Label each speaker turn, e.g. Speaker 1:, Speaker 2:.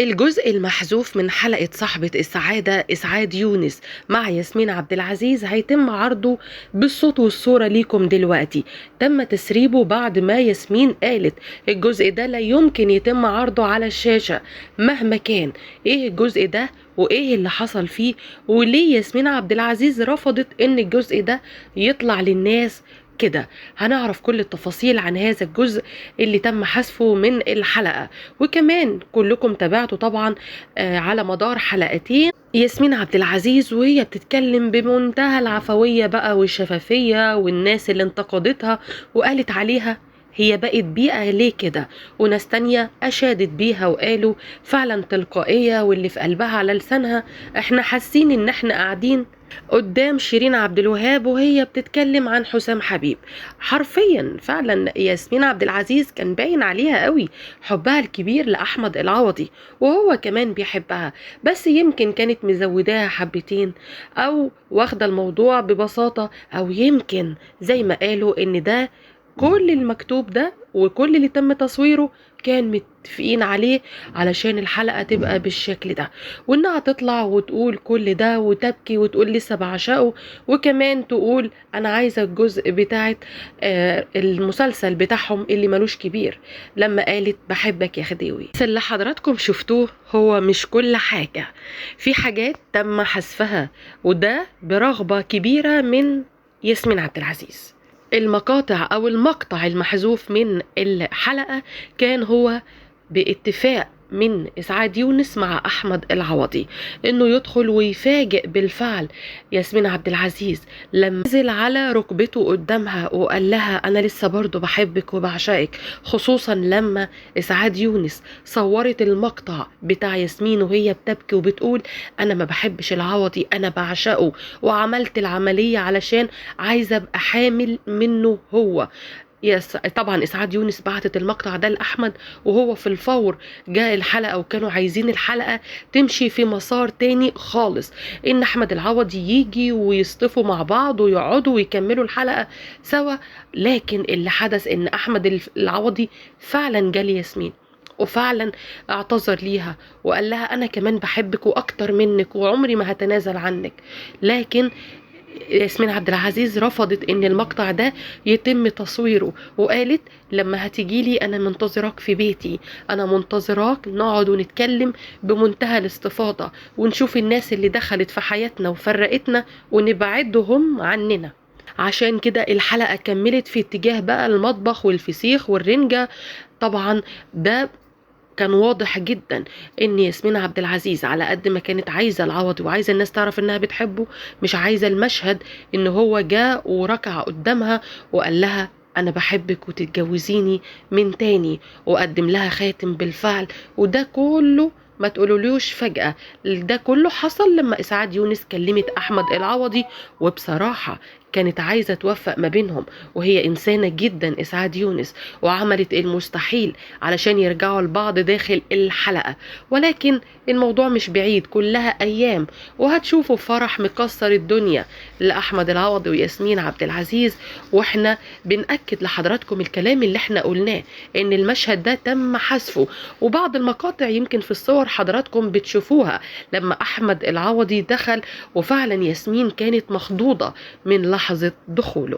Speaker 1: الجزء المحذوف من حلقة صاحبة السعادة إسعاد يونس مع ياسمين عبد العزيز هيتم عرضه بالصوت والصورة ليكم دلوقتي. تم تسريبه بعد ما ياسمين قالت الجزء ده لا يمكن يتم عرضه على الشاشة مهما كان. ايه الجزء ده وايه اللي حصل فيه وليه ياسمين عبد العزيز رفضت ان الجزء ده يطلع للناس كده؟ هنعرف كل التفاصيل عن هذا الجزء اللي تم حذفه من الحلقة. وكمان كلكم تابعتوا طبعا على مدار حلقتين ياسمين عبد العزيز وهي بتتكلم بمنتهى العفوية بقى والشفافية، والناس اللي انتقدتها وقالت عليها هي بقت بيئة ليه كده، وناس تانية أشادت بيها وقالوا فعلا تلقائية واللي في قلبها على لسانها. احنا حاسين ان احنا قاعدين قدام شيرين عبد الوهاب وهي بتتكلم عن حسام حبيب. حرفيا فعلا ياسمين عبد العزيز كان باين عليها قوي حبها الكبير لأحمد العوضي، وهو كمان بيحبها، بس يمكن كانت مزوداها حبتين او واخده الموضوع ببساطة، او يمكن زي ما قالوا ان ده كل المكتوب ده وكل اللي تم تصويره كان متفقين عليه علشان الحلقة تبقى بالشكل ده، وانها تطلع وتقول كل ده وتبكي وتقول لسه بعشقه، وكمان تقول انا عايزة الجزء بتاعت المسلسل بتاعهم اللي ملوش كبير لما قالت بحبك يا خديوي. بس اللي حضراتكم شفتوه هو مش كل حاجة، في حاجات تم حذفها وده برغبة كبيرة من ياسمين عبد العزيز. المقاطع او المقطع المحذوف من الحلقة كان هو باتفاق من إسعاد يونس مع أحمد العوضي إنه يدخل ويفاجئ بالفعل ياسمين عبد العزيز لما نزل على ركبته قدامها وقال لها أنا لسه برضو بحبك وبعشقك، خصوصا لما إسعاد يونس صورت المقطع بتاع ياسمين وهي بتبكي وبتقول أنا ما بحبش العوضي أنا بعشقه، وعملت العملية علشان عايزة أبقى حامل منه هو. طبعا اسعاد يونس بعتت المقطع ده لاحمد وهو في الفور جاء الحلقه، وكانوا عايزين الحلقه تمشي في مسار تاني خالص، ان احمد العوضي يجي ويصطفوا مع بعض ويقعدوا ويكملوا الحلقه سوا. لكن اللي حدث ان احمد العوضي فعلا جالي ياسمين وفعلا اعتذر ليها وقال لها انا كمان بحبك واكتر منك وعمري ما هتنازل عنك. لكن ياسمين عبد العزيز رفضت ان المقطع ده يتم تصويره، وقالت لما هتجيلي انا منتظراك في بيتي، انا منتظراك نقعد ونتكلم بمنتهى الاستفاضة ونشوف الناس اللي دخلت في حياتنا وفرقتنا ونبعدهم عننا. عشان كده الحلقة كملت في اتجاه بقى المطبخ والفسيخ والرنجة. طبعا ده كان واضح جدا ان ياسمين عبد العزيز على قد ما كانت عايزه العوضي وعايزه الناس تعرف انها بتحبه، مش عايزه المشهد ان هو جاء وركع قدامها وقال لها انا بحبك وتتجوزيني من تاني، وقدم لها خاتم بالفعل. وده كله ما تقولوليوش فجأة، ده كله حصل لما إسعاد يونس كلمت أحمد العوضي، وبصراحة كانت عايزة توفق ما بينهم، وهي إنسانة جدا إسعاد يونس، وعملت المستحيل علشان يرجعوا لبعض داخل الحلقة. ولكن الموضوع مش بعيد، كلها أيام وهتشوفوا فرح مكسر الدنيا لأحمد العوضي وياسمين عبد العزيز. واحنا بنأكد لحضراتكم الكلام اللي احنا قلناه ان المشهد ده تم حذفه، وبعض المقاطع يمكن في الصور حضراتكم بتشوفوها لما أحمد العوضي دخل وفعلا ياسمين كانت مخضوضة من لحظة دخوله.